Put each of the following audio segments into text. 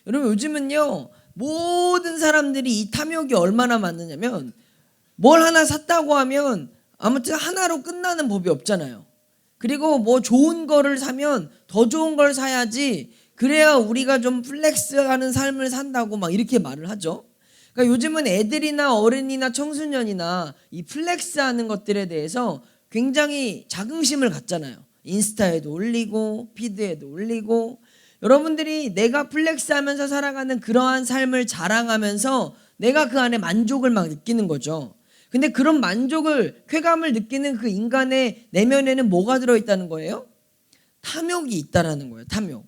여러분 요즘은요 모든 사람들이 이 탐욕이 얼마나 많으냐면 뭘 하나 샀다고 하면 아무튼 하나로 끝나는 법이 없잖아요. 그리고 뭐 좋은 거를 사면 더 좋은 걸 사야지 그래야 우리가 좀 플렉스하는 삶을 산다고 막 이렇게 말을 하죠. 그러니까 요즘은 애들이나 어른이나 청소년이나 이 플렉스하는 것들에 대해서 굉장히 자긍심을 갖잖아요. 인스타에도 올리고 피드에도 올리고 여러분들이 내가 플렉스하면서 살아가는 그러한 삶을 자랑하면서 내가 그 안에 만족을 막 느끼는 거죠. 근데 그런 만족을 쾌감을 느끼는 그 인간의 내면에는 뭐가 들어있다는 거예요? 탐욕이 있다라는 거예요. 탐욕.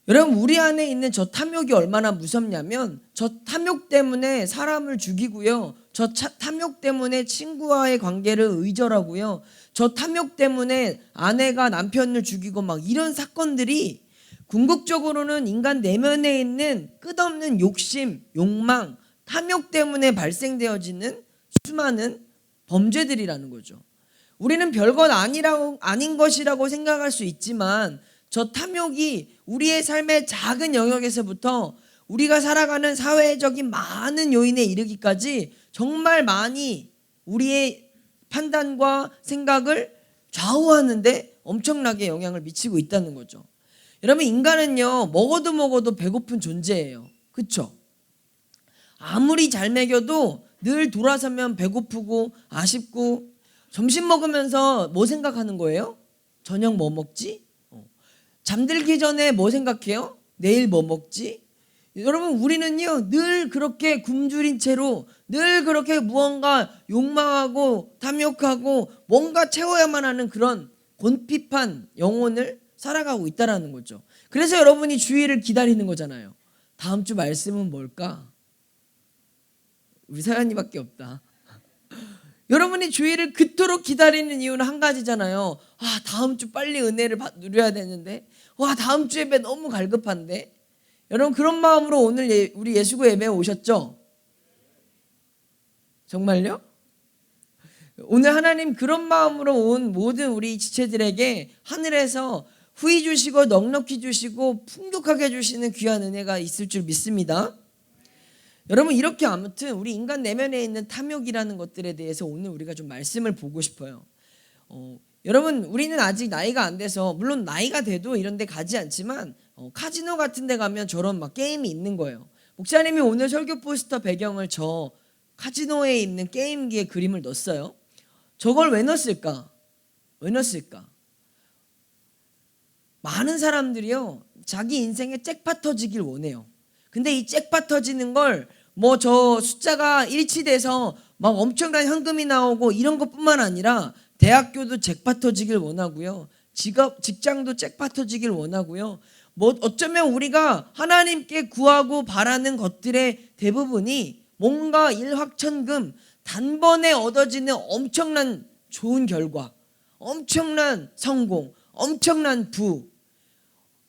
여러분 우리 안에 있는 저 탐욕이 얼마나 무섭냐면 저 탐욕 때문에 사람을 죽이고요. 저 탐욕 때문에 친구와의 관계를 의절하고요. 저 탐욕 때문에 아내가 남편을 죽이고 막 이런 사건들이 궁극적으로는 인간 내면에 있는 끝없는 욕심, 욕망, 탐욕 때문에 발생되어지는 수많은 범죄들이라는 거죠. 우리는 별것 아닌 것이라고 생각할 수 있지만 저 탐욕이 우리의 삶의 작은 영역에서부터 우리가 살아가는 사회적인 많은 요인에 이르기까지 정말 많이 우리의 판단과 생각을 좌우하는데 엄청나게 영향을 미치고 있다는 거죠. 여러분 인간은요 먹어도 배고픈 존재예요. 그렇죠? 아무리 잘 먹여도 늘 돌아서면 배고프고 아쉽고 점심 먹으면서 뭐 생각하는 거예요? 저녁 뭐 먹지? 잠들기 전에 뭐 생각해요? 내일 뭐 먹지? 여러분 우리는요 늘 그렇게 굶주린 채로 늘 그렇게 무언가 욕망하고 탐욕하고 뭔가 채워야만 하는 그런 곤핍한 영혼을 살아가고 있다는 거죠. 그래서 여러분이 주일을 기다리는 거잖아요. 다음 주 말씀은 뭘까? 우리 사연이밖에 없다. 여러분이 주일을 그토록 기다리는 이유는 한 가지잖아요. 아, 다음 주 빨리 은혜를 누려야 되는데, 와, 다음 주 예배 너무 갈급한데. 여러분 그런 마음으로 오늘 우리 예수구 예배에 오셨죠? 정말요? 오늘 하나님 그런 마음으로 온 모든 우리 지체들에게 하늘에서 후히 주시고 넉넉히 주시고 풍족하게 주시는 귀한 은혜가 있을 줄 믿습니다. 여러분 이렇게 아무튼 우리 인간 내면에 있는 탐욕이라는 것들에 대해서 오늘 우리가 좀 말씀을 보고 싶어요. 여러분 우리는 아직 나이가 안 돼서 물론 나이가 돼도 이런 데 가지 않지만 카지노 같은 데 가면 저런 막 게임이 있는 거예요. 목사님이 오늘 설교 포스터 배경을 저 카지노에 있는 게임기의 그림을 넣었어요. 저걸 왜 넣었을까? 왜 넣었을까? 많은 사람들이요 자기 인생에 잭팟 터지길 원해요. 근데 이 잭팟 터지는 걸 뭐 저 숫자가 일치돼서 막 엄청난 현금이 나오고 이런 것뿐만 아니라 대학교도 잭팟 터지길 원하고요. 직장도 잭팟 터지길 원하고요. 뭐 어쩌면 우리가 하나님께 구하고 바라는 것들의 대부분이 뭔가 일확천금 단번에 얻어지는 엄청난 좋은 결과, 엄청난 성공, 엄청난 부.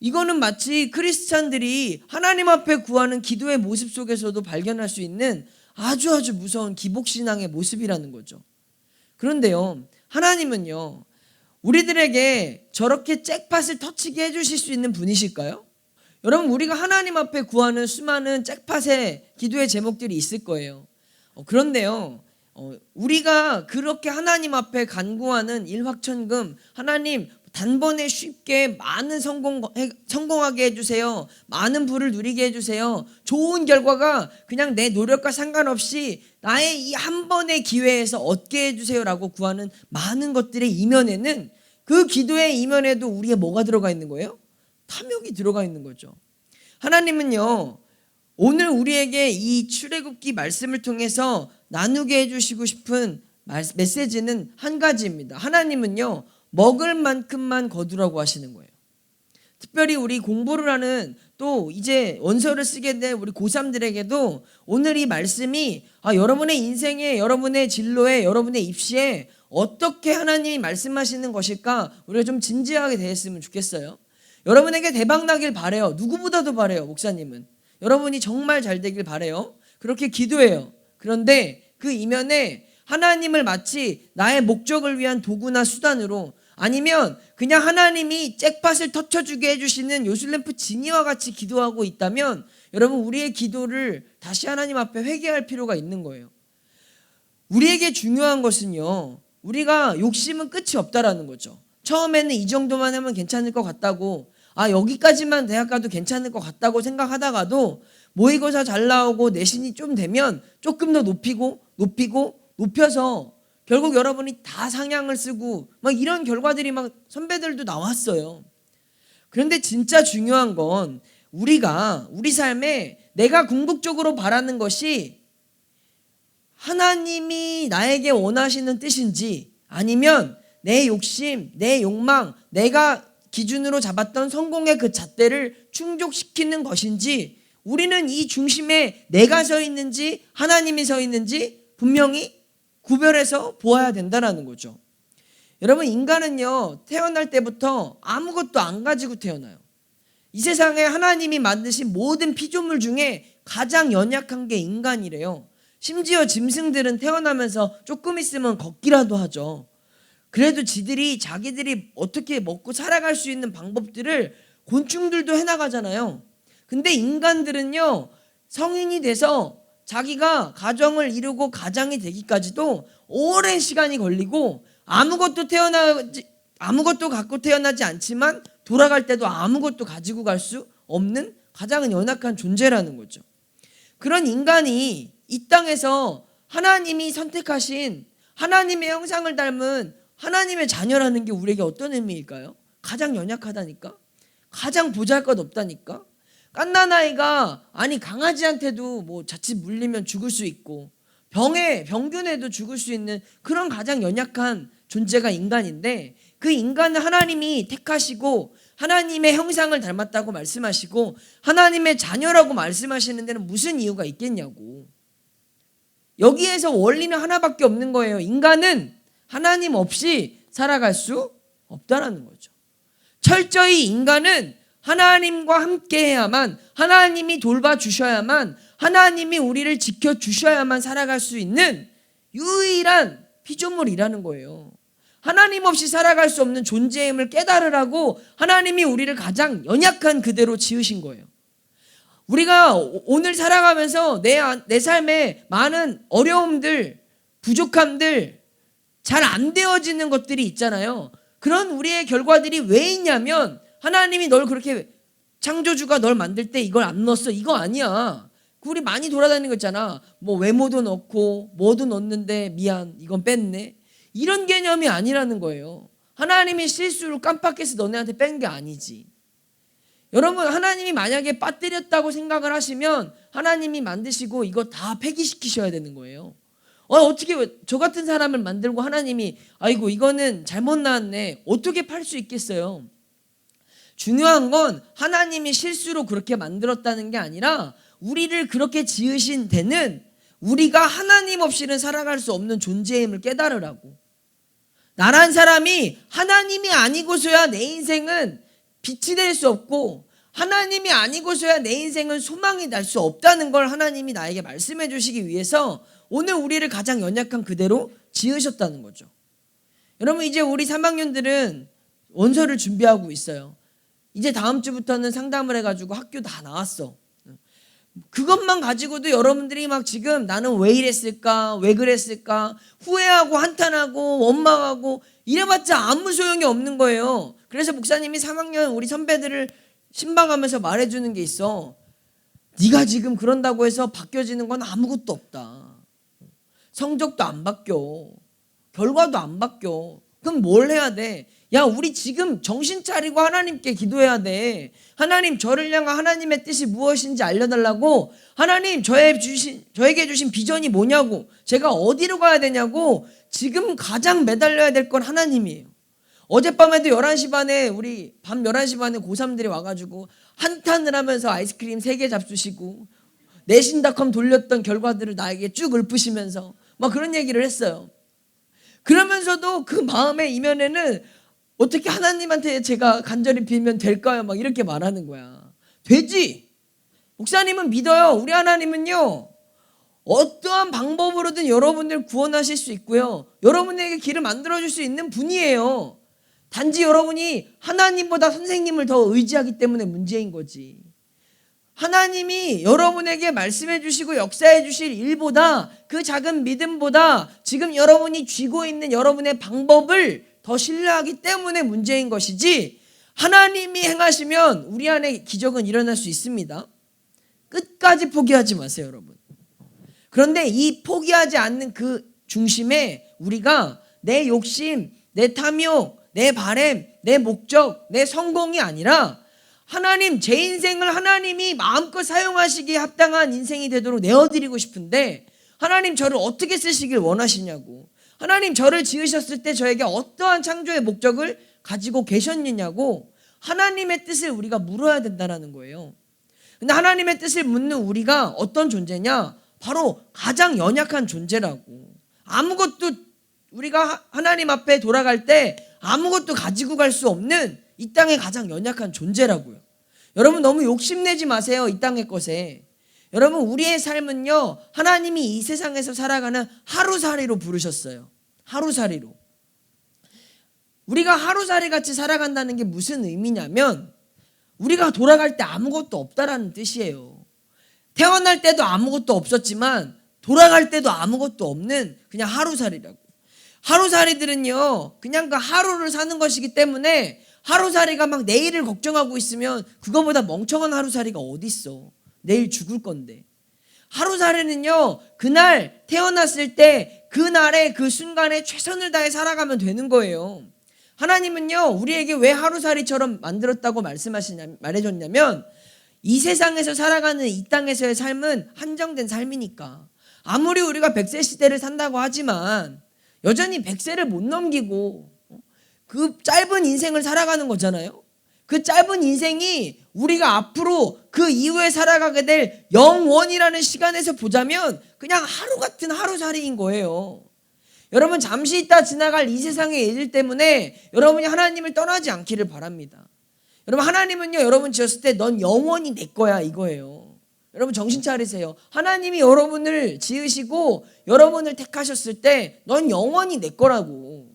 이거는 마치 크리스찬들이 하나님 앞에 구하는 기도의 모습 속에서도 발견할 수 있는 아주 무서운 기복신앙의 모습이라는 거죠. 그런데요, 하나님은요, 우리들에게 저렇게 잭팟을 터치게 해주실 수 있는 분이실까요? 여러분, 우리가 하나님 앞에 구하는 수많은 잭팟의 기도의 제목들이 있을 거예요. 그런데요, 우리가 그렇게 하나님 앞에 간구하는 일확천금, 하나님 단번에 쉽게 많은 성공하게 해주세요. 많은 부를 누리게 해주세요. 좋은 결과가 그냥 내 노력과 상관없이 나의 이 한 번의 기회에서 얻게 해주세요라고 구하는 많은 것들의 이면에는 그 기도의 이면에도 우리의 뭐가 들어가 있는 거예요? 탐욕이 들어가 있는 거죠. 하나님은요 오늘 우리에게 이 출애굽기 말씀을 통해서 나누게 해주시고 싶은 메시지는 한 가지입니다. 하나님은요 먹을 만큼만 거두라고 하시는 거예요. 특별히 우리 공부를 하는 또 이제 원서를 쓰게 된 우리 고3들에게도 오늘 이 말씀이 여러분의 인생에 여러분의 진로에 여러분의 입시에 어떻게 하나님이 말씀하시는 것일까 우리가 좀 진지하게 대했으면 좋겠어요. 여러분에게 대박 나길 바래요. 누구보다도 바래요. 목사님은 여러분이 정말 잘 되길 바래요. 그렇게 기도해요. 그런데 그 이면에 하나님을 마치 나의 목적을 위한 도구나 수단으로 아니면 그냥 하나님이 잭팟을 터쳐주게 해주시는 요술램프 지니와 같이 기도하고 있다면 여러분 우리의 기도를 다시 하나님 앞에 회개할 필요가 있는 거예요. 우리에게 중요한 것은요, 우리가 욕심은 끝이 없다라는 거죠. 처음에는 이 정도만 하면 괜찮을 것 같다고, 여기까지만 대학 가도 괜찮을 것 같다고 생각하다가도 모의고사 잘 나오고 내신이 좀 되면 조금 더 높여서 결국 여러분이 다 상향을 쓰고 막 이런 결과들이 막 선배들도 나왔어요. 그런데 진짜 중요한 건 우리가 우리 삶에 내가 궁극적으로 바라는 것이 하나님이 나에게 원하시는 뜻인지, 아니면 내 욕심, 내 욕망, 내가 기준으로 잡았던 성공의 그 잣대를 충족시키는 것인지, 우리는 이 중심에 내가 서 있는지 하나님이 서 있는지 분명히 구별해서 보아야 된다는 거죠. 여러분, 인간은요, 태어날 때부터 아무것도 안 가지고 태어나요. 이 세상에 하나님이 만드신 모든 피조물 중에 가장 연약한 게 인간이래요. 심지어 짐승들은 태어나면서 조금 있으면 걷기라도 하죠. 그래도 자기들이 어떻게 먹고 살아갈 수 있는 방법들을 곤충들도 해나가잖아요. 근데 인간들은요, 성인이 돼서 자기가 가정을 이루고 가장이 되기까지도 오랜 시간이 걸리고 아무것도 갖고 태어나지 않지만 돌아갈 때도 아무것도 가지고 갈 수 없는 가장 연약한 존재라는 거죠. 그런 인간이 이 땅에서 하나님이 선택하신 하나님의 형상을 닮은 하나님의 자녀라는 게 우리에게 어떤 의미일까요? 가장 연약하다니까? 가장 보잘것없다니까? 갓난아이가 강아지한테도 뭐 자칫 물리면 죽을 수 있고 병균에도 죽을 수 있는 그런 가장 연약한 존재가 인간인데, 그 인간을 하나님이 택하시고 하나님의 형상을 닮았다고 말씀하시고 하나님의 자녀라고 말씀하시는 데는 무슨 이유가 있겠냐고. 여기에서 원리는 하나밖에 없는 거예요. 인간은 하나님 없이 살아갈 수 없다라는 거죠. 철저히 인간은 하나님과 함께 해야만, 하나님이 돌봐주셔야만, 하나님이 우리를 지켜주셔야만 살아갈 수 있는 유일한 피조물이라는 거예요. 하나님 없이 살아갈 수 없는 존재임을 깨달으라고 하나님이 우리를 가장 연약한 그대로 지으신 거예요. 우리가 오늘 살아가면서 내 삶에 많은 어려움들, 부족함들, 잘 안 되어지는 것들이 있잖아요. 그런 우리의 결과들이 왜 있냐면 하나님이 널 그렇게, 창조주가 널 만들 때 이걸 안 넣었어, 이거 아니야. 우리 많이 돌아다니는 거 있잖아. 뭐 외모도 넣고 뭐도 넣었는데 미안, 이건 뺐네, 이런 개념이 아니라는 거예요. 하나님이 실수로 깜빡해서 너네한테 뺀 게 아니지. 여러분, 하나님이 만약에 빠뜨렸다고 생각을 하시면 하나님이 만드시고 이거 다 폐기시키셔야 되는 거예요. 어떻게 저 같은 사람을 만들고 하나님이 아이고 이거는 잘못 나왔네, 어떻게 팔 수 있겠어요? 중요한 건 하나님이 실수로 그렇게 만들었다는 게 아니라 우리를 그렇게 지으신 데는 우리가 하나님 없이는 살아갈 수 없는 존재임을 깨달으라고. 나란 사람이 하나님이 아니고서야 내 인생은 빛이 될 수 없고 하나님이 아니고서야 내 인생은 소망이 날 수 없다는 걸 하나님이 나에게 말씀해 주시기 위해서 오늘 우리를 가장 연약한 그대로 지으셨다는 거죠. 여러분, 이제 우리 3학년들은 원서를 준비하고 있어요. 이제 다음 주부터는 상담을 해가지고 학교 다 나왔어. 그것만 가지고도 여러분들이 막 지금 나는 왜 이랬을까, 왜 그랬을까 후회하고 한탄하고 원망하고 이래봤자 아무 소용이 없는 거예요. 그래서 목사님이 3학년 우리 선배들을 신방하면서 말해주는 게 있어. 네가 지금 그런다고 해서 바뀌어지는 건 아무것도 없다. 성적도 안 바뀌어, 결과도 안 바뀌어. 그럼 뭘 해야 돼? 야, 우리 지금 정신 차리고 하나님께 기도해야 돼. 하나님, 저를 향한 하나님의 뜻이 무엇인지 알려달라고. 하나님, 저에게 주신 비전이 뭐냐고. 제가 어디로 가야 되냐고. 지금 가장 매달려야 될 건 하나님이에요. 어젯밤에도 11시 반에 우리 밤 11시 반에 고3들이 와가지고 한탄을 하면서 아이스크림 3개 잡수시고 내신닷컴 돌렸던 결과들을 나에게 쭉 읊으시면서 막 그런 얘기를 했어요. 그러면서도 그 마음의 이면에는 어떻게 하나님한테 제가 간절히 빌면 될까요? 막 이렇게 말하는 거야. 되지. 목사님은 믿어요. 우리 하나님은요, 어떠한 방법으로든 여러분들 구원하실 수 있고요, 여러분에게 길을 만들어줄 수 있는 분이에요. 단지 여러분이 하나님보다 선생님을 더 의지하기 때문에 문제인 거지. 하나님이 여러분에게 말씀해 주시고 역사해 주실 일보다, 그 작은 믿음보다 지금 여러분이 쥐고 있는 여러분의 방법을 더 신뢰하기 때문에 문제인 것이지, 하나님이 행하시면 우리 안에 기적은 일어날 수 있습니다. 끝까지 포기하지 마세요, 여러분. 그런데 이 포기하지 않는 그 중심에 우리가 내 욕심, 내 탐욕, 내 바램, 내 목적, 내 성공이 아니라 하나님, 제 인생을 하나님이 마음껏 사용하시기에 합당한 인생이 되도록 내어드리고 싶은데 하나님 저를 어떻게 쓰시길 원하시냐고, 하나님 저를 지으셨을 때 저에게 어떠한 창조의 목적을 가지고 계셨느냐고 하나님의 뜻을 우리가 물어야 된다는 거예요. 근데 하나님의 뜻을 묻는 우리가 어떤 존재냐? 바로 가장 연약한 존재라고. 아무것도, 우리가 하나님 앞에 돌아갈 때 아무것도 가지고 갈 수 없는 이 땅의 가장 연약한 존재라고요. 여러분 너무 욕심내지 마세요, 이 땅의 것에. 여러분 우리의 삶은요, 하나님이 이 세상에서 살아가는 하루살이로 부르셨어요. 하루살이로. 우리가 하루살이 같이 살아간다는 게 무슨 의미냐면 우리가 돌아갈 때 아무것도 없다라는 뜻이에요. 태어날 때도 아무것도 없었지만 돌아갈 때도 아무것도 없는 그냥 하루살이라고. 하루살이들은요, 그냥 그 하루를 사는 것이기 때문에 하루살이가 막 내일을 걱정하고 있으면 그거보다 멍청한 하루살이가 어디 있어. 내일 죽을 건데. 하루살이는요, 그날 태어났을 때 그날의 그 순간에 최선을 다해 살아가면 되는 거예요. 하나님은요, 우리에게 왜 하루살이처럼 만들었다고 말해줬냐면 이 세상에서 살아가는 이 땅에서의 삶은 한정된 삶이니까. 아무리 우리가 100세 시대를 산다고 하지만 여전히 100세를 못 넘기고 그 짧은 인생을 살아가는 거잖아요. 그 짧은 인생이 우리가 앞으로 그 이후에 살아가게 될 영원이라는 시간에서 보자면 그냥 하루 같은 하루살이인 거예요. 여러분 잠시 있다 지나갈 이 세상의 일 때문에 여러분이 하나님을 떠나지 않기를 바랍니다. 여러분 하나님은요, 여러분 지었을 때 넌 영원히 내 거야 이거예요. 여러분 정신 차리세요. 하나님이 여러분을 지으시고 여러분을 택하셨을 때 넌 영원히 내 거라고.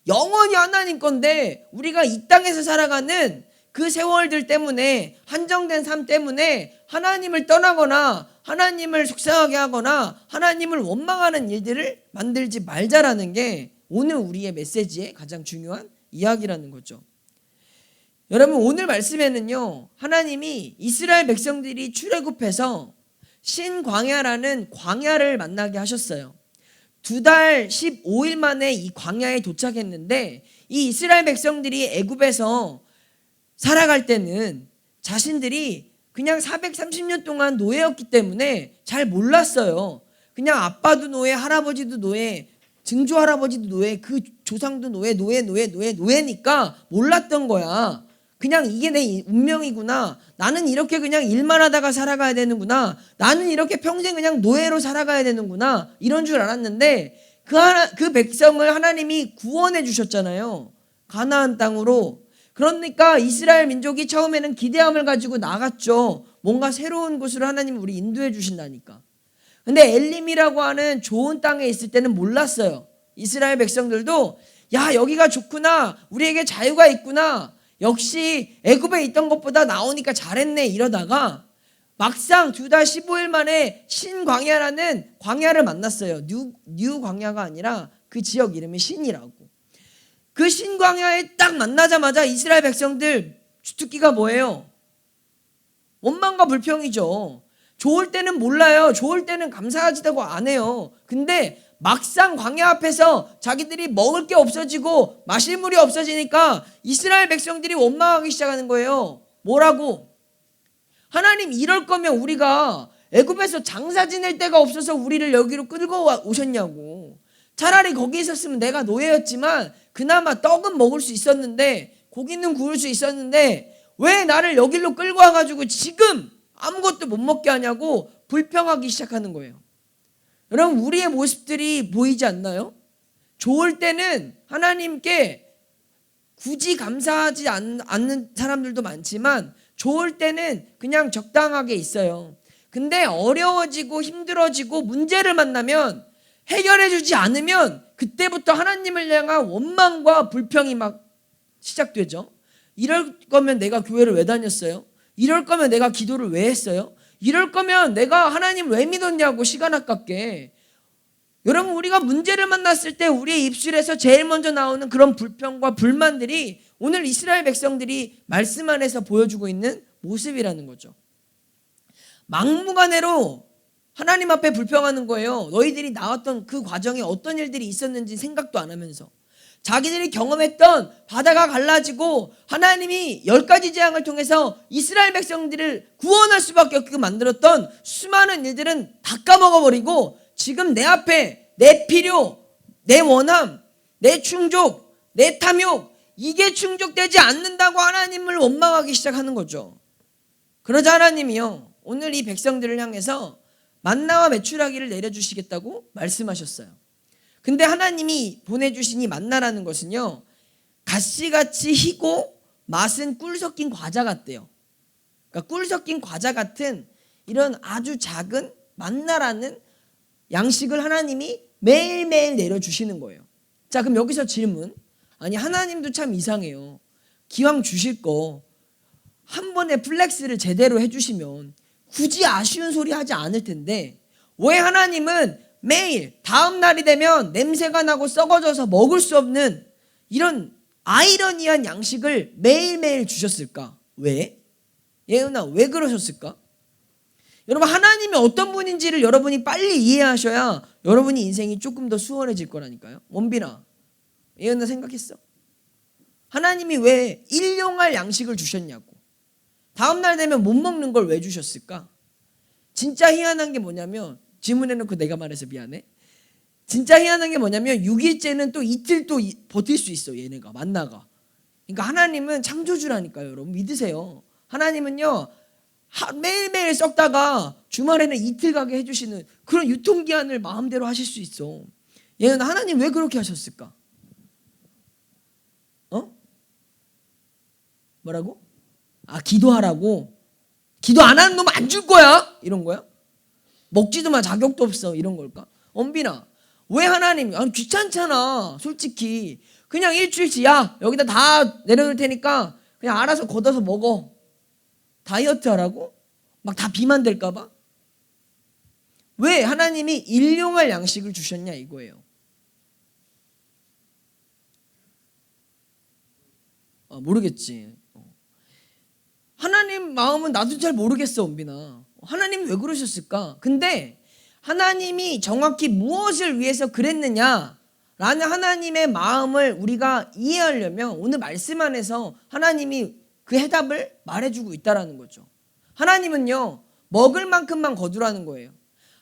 영원히 하나님 건데 우리가 이 땅에서 살아가는 그 세월들 때문에, 한정된 삶 때문에 하나님을 떠나거나 하나님을 속상하게 하거나 하나님을 원망하는 일들을 만들지 말자라는 게 오늘 우리의 메시지의 가장 중요한 이야기라는 거죠. 여러분 오늘 말씀에는요, 하나님이 이스라엘 백성들이 출애굽해서 신광야라는 광야를 만나게 하셨어요. 2달 15일 만에 이 광야에 도착했는데, 이 이스라엘 백성들이 애굽에서 살아갈 때는 자신들이 그냥 430년 동안 노예였기 때문에 잘 몰랐어요. 그냥 아빠도 노예, 할아버지도 노예, 증조 할아버지도 노예, 그 조상도 노예니까 몰랐던 거야. 그냥 이게 내 운명이구나. 나는 이렇게 그냥 일만 하다가 살아가야 되는구나. 나는 이렇게 평생 그냥 노예로 살아가야 되는구나. 이런 줄 알았는데 그 백성을 하나님이 구원해 주셨잖아요. 가나안 땅으로. 그러니까 이스라엘 민족이 처음에는 기대함을 가지고 나갔죠. 뭔가 새로운 곳으로 하나님이 우리 인도해 주신다니까. 근데 엘림이라고 하는 좋은 땅에 있을 때는 몰랐어요. 이스라엘 백성들도 야, 여기가 좋구나. 우리에게 자유가 있구나. 역시 애굽에 있던 것보다 나오니까 잘했네 이러다가 막상 2달 15일 만에 신광야라는 광야를 만났어요. 뉴 광야가 아니라 그 지역 이름이 신이라고. 그 신광야에 딱 만나자마자 이스라엘 백성들 주특기가 뭐예요? 원망과 불평이죠. 좋을 때는 몰라요. 좋을 때는 감사하지도 안 해요. 근데 막상 광야 앞에서 자기들이 먹을 게 없어지고 마실 물이 없어지니까 이스라엘 백성들이 원망하기 시작하는 거예요. 뭐라고? 하나님 이럴 거면 우리가 애굽에서 장사 지낼 데가 없어서 우리를 여기로 끌고 오셨냐고. 차라리 거기 있었으면 내가 노예였지만 그나마 떡은 먹을 수 있었는데 고기는 구울 수 있었는데 왜 나를 여기로 끌고 와가지고 지금 아무것도 못 먹게 하냐고 불평하기 시작하는 거예요. 여러분 우리의 모습들이 보이지 않나요? 좋을 때는 하나님께 굳이 감사하지 않는 사람들도 많지만 좋을 때는 그냥 적당하게 있어요. 근데 어려워지고 힘들어지고 문제를 만나면 해결해 주지 않으면 그때부터 하나님을 향한 원망과 불평이 막 시작되죠. 이럴 거면 내가 교회를 왜 다녔어요? 이럴 거면 내가 기도를 왜 했어요? 이럴 거면 내가 하나님 왜 믿었냐고, 시간 아깝게. 여러분, 우리가 문제를 만났을 때 우리의 입술에서 제일 먼저 나오는 그런 불평과 불만들이 오늘 이스라엘 백성들이 말씀 안에서 보여주고 있는 모습이라는 거죠. 막무가내로 하나님 앞에 불평하는 거예요. 너희들이 나왔던 그 과정에 어떤 일들이 있었는지 생각도 안 하면서, 자기들이 경험했던 바다가 갈라지고 하나님이 10가지 재앙을 통해서 이스라엘 백성들을 구원할 수밖에 없게 만들었던 수많은 일들은 다 까먹어버리고, 지금 내 앞에 내 필요, 내 원함, 내 충족, 내 탐욕, 이게 충족되지 않는다고 하나님을 원망하기 시작하는 거죠. 그러자 하나님이요, 오늘 이 백성들을 향해서 만나와 메추라기를 내려주시겠다고 말씀하셨어요. 근데 하나님이 보내주신 이 만나라는 것은요, 가시같이 희고 맛은 꿀 섞인 과자 같대요. 그러니까 꿀 섞인 과자 같은 이런 아주 작은 만나라는 양식을 하나님이 매일매일 내려주시는 거예요. 자, 그럼 여기서 질문. 아니, 하나님도 참 이상해요. 기왕 주실 거 한 번에 플렉스를 제대로 해주시면 굳이 아쉬운 소리 하지 않을 텐데, 왜 하나님은 매일 다음 날이 되면 냄새가 나고 썩어져서 먹을 수 없는 이런 아이러니한 양식을 매일매일 주셨을까? 왜? 예은아, 왜 그러셨을까? 여러분, 하나님이 어떤 분인지를 여러분이 빨리 이해하셔야 여러분이 인생이 조금 더 수월해질 거라니까요. 원빈아, 예은아 생각했어? 하나님이 왜 일용할 양식을 주셨냐고. 다음 날 되면 못 먹는 걸 왜 주셨을까? 진짜 희한한 게 뭐냐면, 질문해놓고 내가 말해서 미안해. 진짜 희한한 게 뭐냐면 6일째는 또 이틀 또 버틸 수 있어, 얘네가, 만나가. 그러니까 하나님은 창조주라니까요. 여러분 믿으세요. 하나님은요, 매일매일 썩다가 주말에는 이틀 가게 해주시는 그런 유통기한을 마음대로 하실 수 있어. 얘는 하나님 왜 그렇게 하셨을까? 뭐라고? 기도하라고? 기도 안 하는 놈 안 줄 거야? 이런 거야? 먹지도 마, 자격도 없어, 이런 걸까? 엄빈아, 왜 하나님, 귀찮잖아, 솔직히. 그냥 일주일치, 야, 여기다 다 내려놓을 테니까 그냥 알아서 걷어서 먹어. 다이어트 하라고? 막 다 비만 될까봐? 왜 하나님이 일용할 양식을 주셨냐, 이거예요. 모르겠지. 하나님 마음은 나도 잘 모르겠어, 은빈아. 하나님 왜 그러셨을까? 근데 하나님이 정확히 무엇을 위해서 그랬느냐 라는 하나님의 마음을 우리가 이해하려면 오늘 말씀 안에서 하나님이 그 해답을 말해주고 있다는 거죠. 하나님은요, 먹을 만큼만 거두라는 거예요.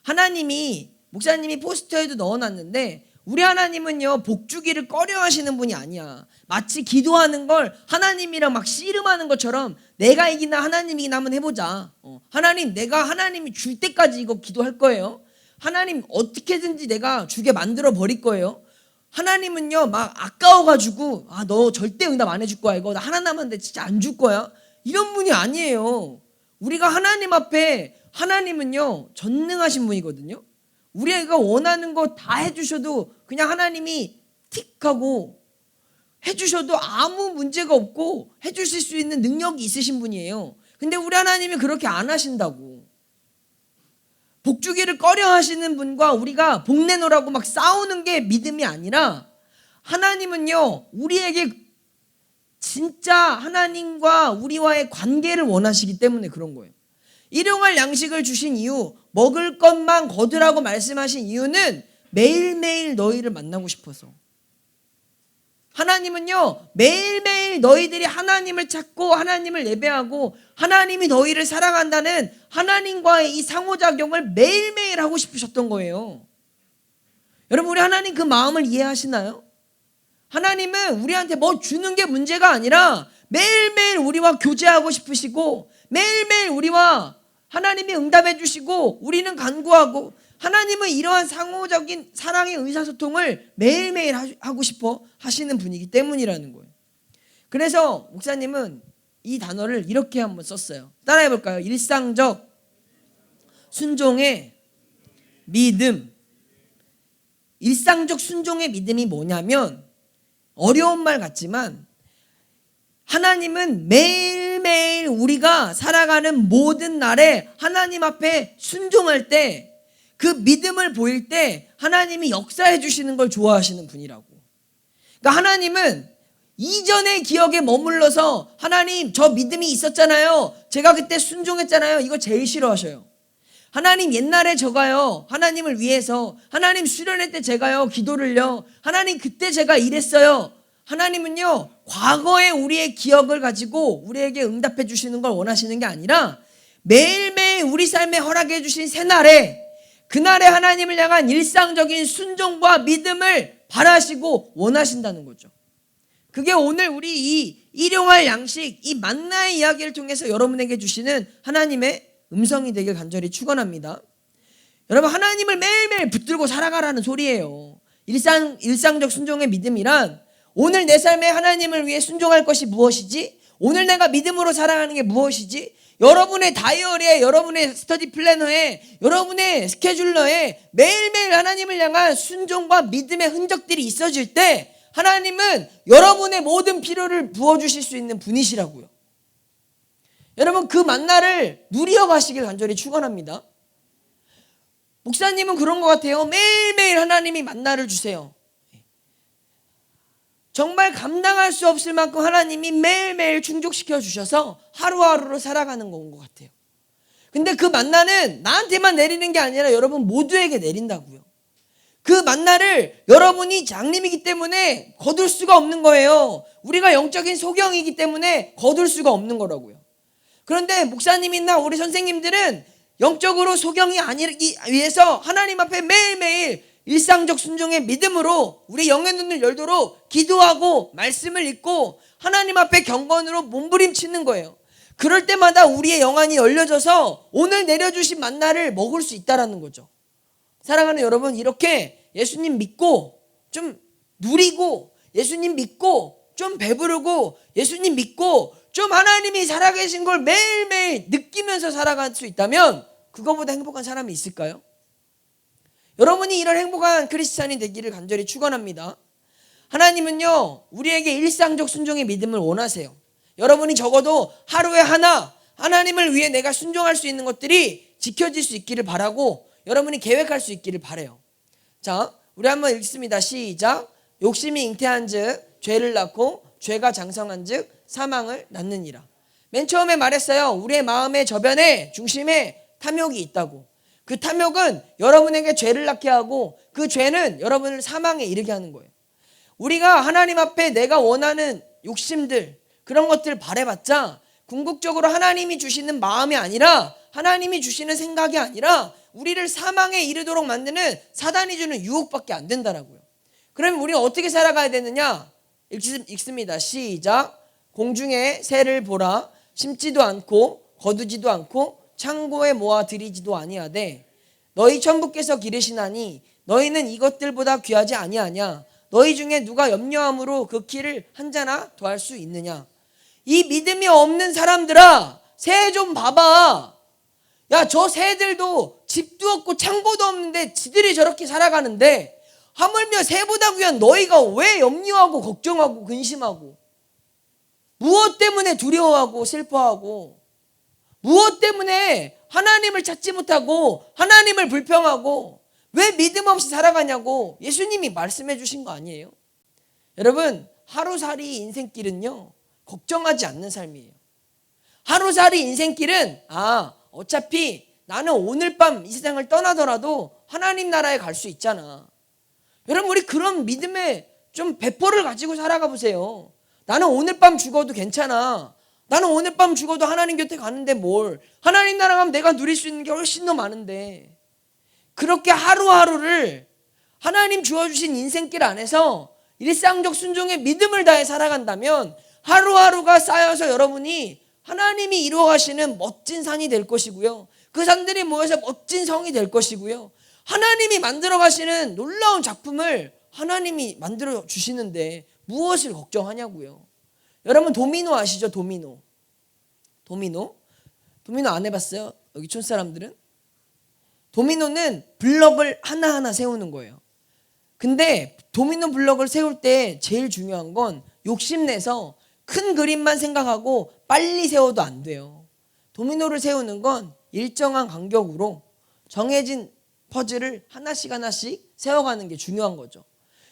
하나님이, 목사님이 포스터에도 넣어놨는데, 우리 하나님은요, 복주기를 꺼려 하시는 분이 아니야. 마치 기도하는 걸 하나님이랑 막 씨름하는 것처럼 내가 이기나 하나님이 이기나 한번 해보자. 하나님, 내가 하나님이 줄 때까지 이거 기도할 거예요. 하나님, 어떻게든지 내가 주게 만들어 버릴 거예요. 하나님은요, 막 아까워가지고, 너 절대 응답 안 해줄 거야, 이거 나 하나 남았는데 진짜 안 줄 거야, 이런 분이 아니에요. 우리가 하나님 앞에, 하나님은요 전능하신 분이거든요. 우리가 원하는 거 다 해주셔도 그냥 하나님이 틱하고 해주셔도 아무 문제가 없고 해주실 수 있는 능력이 있으신 분이에요. 근데 우리 하나님이 그렇게 안 하신다고. 복주기를 꺼려 하시는 분과 우리가 복 내놓으라고 막 싸우는 게 믿음이 아니라, 하나님은요, 우리에게 진짜 하나님과 우리와의 관계를 원하시기 때문에 그런 거예요. 일용할 양식을 주신 이유, 먹을 것만 거두라고 말씀하신 이유는 매일매일 너희를 만나고 싶어서. 하나님은요, 매일매일 너희들이 하나님을 찾고 하나님을 예배하고 하나님이 너희를 사랑한다는 하나님과의 이 상호작용을 매일매일 하고 싶으셨던 거예요. 여러분, 우리 하나님 그 마음을 이해하시나요? 하나님은 우리한테 뭐 주는 게 문제가 아니라 매일매일 우리와 교제하고 싶으시고, 매일매일 우리와 하나님이 응답해 주시고 우리는 간구하고, 하나님은 이러한 상호적인 사랑의 의사소통을 매일매일 하고 싶어 하시는 분이기 때문이라는 거예요. 그래서 목사님은 이 단어를 이렇게 한번 썼어요. 따라해 볼까요? 일상적 순종의 믿음. 일상적 순종의 믿음이 뭐냐면, 어려운 말 같지만 하나님은 매일매일 우리가 살아가는 모든 날에 하나님 앞에 순종할 때, 그 믿음을 보일 때 하나님이 역사해 주시는 걸 좋아하시는 분이라고. 그러니까 하나님은 이전의 기억에 머물러서 하나님 저 믿음이 있었잖아요, 제가 그때 순종했잖아요, 이거 제일 싫어하셔요. 하나님 옛날에 저가요 하나님을 위해서, 하나님 수련회 때 제가요 기도를요, 하나님 그때 제가 이랬어요. 하나님은요 과거의 우리의 기억을 가지고 우리에게 응답해 주시는 걸 원하시는 게 아니라 매일매일 우리 삶에 허락해 주신 새날에, 그날에 하나님을 향한 일상적인 순종과 믿음을 바라시고 원하신다는 거죠. 그게 오늘 우리 이 일용할 양식, 이 만나의 이야기를 통해서 여러분에게 주시는 하나님의 음성이 되길 간절히 축원합니다. 여러분, 하나님을 매일매일 붙들고 살아가라는 소리예요. 일상적 순종의 믿음이란, 오늘 내 삶에 하나님을 위해 순종할 것이 무엇이지? 오늘 내가 믿음으로 살아가는 게 무엇이지? 여러분의 다이어리에, 여러분의 스터디 플래너에, 여러분의 스케줄러에 매일매일 하나님을 향한 순종과 믿음의 흔적들이 있어질 때 하나님은 여러분의 모든 필요를 부어주실 수 있는 분이시라고요. 여러분, 그 만나를 누리어 가시길 간절히 축원합니다. 목사님은 그런 것 같아요. 매일매일 하나님이 만나를 주세요. 정말 감당할 수 없을 만큼 하나님이 매일매일 충족시켜 주셔서 하루하루를 살아가는 것 같아요. 근데 그 만나는 나한테만 내리는 게 아니라 여러분 모두에게 내린다고요. 그 만나를 여러분이 장님이기 때문에 거둘 수가 없는 거예요. 우리가 영적인 소경이기 때문에 거둘 수가 없는 거라고요. 그런데 목사님이나 우리 선생님들은 영적으로 소경이 아니기 위해서 하나님 앞에 매일매일 일상적 순종의 믿음으로 우리 영의 눈을 열도록 기도하고 말씀을 읽고 하나님 앞에 경건으로 몸부림치는 거예요. 그럴 때마다 우리의 영안이 열려져서 오늘 내려주신 만나를 먹을 수 있다라는 거죠. 사랑하는 여러분, 이렇게 예수님 믿고 좀 누리고, 예수님 믿고 좀 배부르고, 예수님 믿고 좀 하나님이 살아계신 걸 매일매일 느끼면서 살아갈 수 있다면 그거보다 행복한 사람이 있을까요? 여러분이 이런 행복한 크리스찬이 되기를 간절히 축원합니다. 하나님은요 우리에게 일상적 순종의 믿음을 원하세요. 여러분이 적어도 하루에 하나 하나님을 위해 내가 순종할 수 있는 것들이 지켜질 수 있기를 바라고, 여러분이 계획할 수 있기를 바라요. 자, 우리 한번 읽습니다. 시작. 욕심이 잉태한 즉 죄를 낳고, 죄가 장성한 즉 사망을 낳느니라. 맨 처음에 말했어요. 우리의 마음의 저변에, 중심에 탐욕이 있다고. 그 탐욕은 여러분에게 죄를 낳게 하고, 그 죄는 여러분을 사망에 이르게 하는 거예요. 우리가 하나님 앞에 내가 원하는 욕심들, 그런 것들 바래봤자 궁극적으로 하나님이 주시는 마음이 아니라, 하나님이 주시는 생각이 아니라 우리를 사망에 이르도록 만드는 사단이 주는 유혹밖에 안 된다라고요. 그러면 우리가 어떻게 살아가야 되느냐? 읽습니다. 시작. 공중의 새를 보라. 심지도 않고 거두지도 않고 창고에 모아 들이지도 아니하되 너희 천부께서 기르시나니 너희는 이것들보다 귀하지 아니하냐? 너희 중에 누가 염려함으로 그 키를 한 자나 더할 수 있느냐? 이 믿음이 없는 사람들아, 새 좀 봐봐. 야, 저 새들도 집도 없고 창고도 없는데 지들이 저렇게 살아가는데 하물며 새보다 귀한 너희가 왜 염려하고 걱정하고 근심하고, 무엇 때문에 두려워하고 슬퍼하고, 무엇 때문에 하나님을 찾지 못하고 하나님을 불평하고 왜 믿음 없이 살아가냐고 예수님이 말씀해 주신 거 아니에요? 여러분, 하루살이 인생길은요 걱정하지 않는 삶이에요. 하루살이 인생길은 어차피 나는 오늘 밤 이 세상을 떠나더라도 하나님 나라에 갈 수 있잖아. 여러분, 우리 그런 믿음의 좀 배포를 가지고 살아가 보세요. 나는 오늘 밤 죽어도 괜찮아. 나는 오늘 밤 죽어도 하나님 곁에 가는데 뭘, 하나님 나라 가면 내가 누릴 수 있는 게 훨씬 더 많은데. 그렇게 하루하루를 하나님 주어주신 인생길 안에서 일상적 순종의 믿음을 다해 살아간다면 하루하루가 쌓여서 여러분이 하나님이 이루어가시는 멋진 산이 될 것이고요, 그 산들이 모여서 멋진 성이 될 것이고요, 하나님이 만들어 가시는 놀라운 작품을 하나님이 만들어 주시는데 무엇을 걱정하냐고요. 여러분, 도미노 아시죠? 도미노 안 해봤어요? 여기 촌 사람들은? 도미노는 블럭을 하나하나 세우는 거예요. 근데 도미노 블럭을 세울 때 제일 중요한 건 욕심내서 큰 그림만 생각하고 빨리 세워도 안 돼요. 도미노를 세우는 건 일정한 간격으로 정해진 퍼즐을 하나씩 하나씩 세워가는 게 중요한 거죠.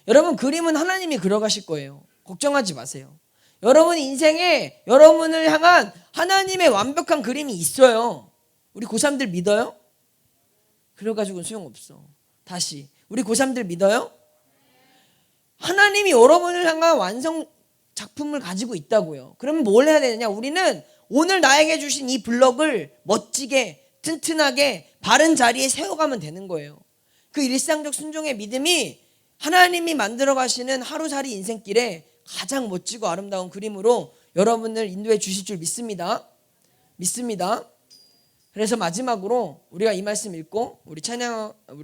여러분, 그림은 하나님이 그려가실 거예요. 걱정하지 마세요. 여러분 인생에 여러분을 향한 하나님의 완벽한 그림이 있어요. 우리 고3들 믿어요? 그래가지고는 소용없어. 다시, 우리 고3들 믿어요? 하나님이 여러분을 향한 완성 작품을 가지고 있다고요. 그러면 뭘 해야 되느냐? 우리는 오늘 나에게 주신 이 블럭을 멋지게 튼튼하게 바른 자리에 세워가면 되는 거예요. 그 일상적 순종의 믿음이 하나님이 만들어 가시는 하루살이 인생길에 가장 멋지고 아름다운 그림으로 여러분을 인도해 주실 줄 믿습니다. 그래서 마지막으로 우리가 이 말씀 읽고 우리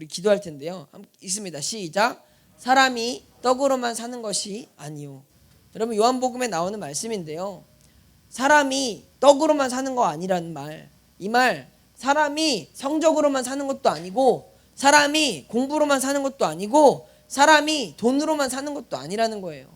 기도할 텐데요. 함께 읽습니다. 시작. 사람이 떡으로만 사는 것이 아니요. 여러분, 요한복음에 나오는 말씀인데요. 사람이 떡으로만 사는 거 아니라는 말. 이 말, 사람이 성적으로만 사는 것도 아니고, 사람이 공부로만 사는 것도 아니고, 사람이 돈으로만 사는 것도 아니라는 거예요.